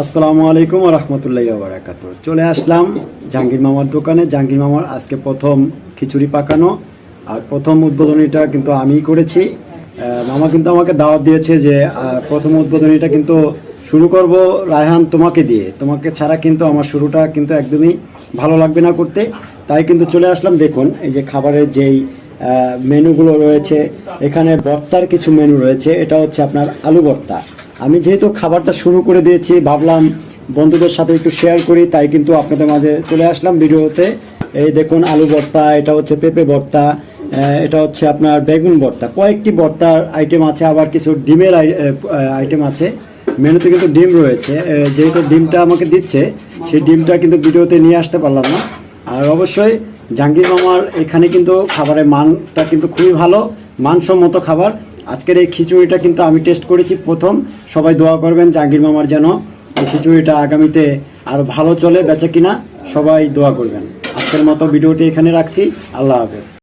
আসসালামু আলাইকুম ওয়া রাহমাতুল্লাহি ওয়া বারাকাতুহু। চলে আসলাম জাহাঙ্গীর মামার দোকানে। জাহাঙ্গীর মামার আজকে প্রথম খিচুড়ি পাকানো আর প্রথম উদ্বোধনীটা কিন্তু আমিই করেছি। মামা কিন্তু আমাকে দাওয়াত দিয়েছে যে প্রথম উদ্বোধনীটা কিন্তু শুরু করব রায়হান তোমাকে দিয়ে, তোমাকে ছাড়া কিন্তু আমার শুরুটা কিন্তু একদমই ভালো লাগবে না করতে। তাই কিন্তু চলে আসলাম। দেখুন এই যে খাবারের যেই মেনুগুলো রয়েছে, এখানে ভর্তার কিছু মেনু রয়েছে। এটা হচ্ছে আপনার আলু ভর্তা। আমি যেহেতু খাবারটা শুরু করে দিয়েছি, ভাবলাম বন্ধুদের সাথে একটু শেয়ার করি, তাই কিন্তু আপনাদের মাঝে চলে আসলাম ভিডিওতে। এই দেখুন আলু ভর্তা, এটা হচ্ছে পেঁপে ভর্তা, এটা হচ্ছে আপনার বেগুন ভর্তা, কয়েকটি ভর্তার আইটেম আছে, আবার কিছু ডিমের আইটেম আছে। মেনুতে কিন্তু ডিম রয়েছে। যেহেতু ডিমটা আমাকে দিচ্ছে, সেই ডিমটা কিন্তু ভিডিওতে নিয়ে আসতে পারলাম না। আর অবশ্যই জাহাঙ্গীর মামার এখানে কিন্তু খাবারের মানটা কিন্তু খুবই ভালো, মানসম্মত খাবার। আজকের এই খিচুড়িটা কিন্তু আমি টেস্ট করেছি প্রথম। সবাই দোয়া করবেন জাহাঙ্গীর মামার যেন এই খিচুড়িটা আগামীতে আরও ভালো চলে, বেচে কিনা সবাই দোয়া করবেন। আজকের মতো ভিডিওটি এখানে রাখছি। আল্লাহ হাফেজ।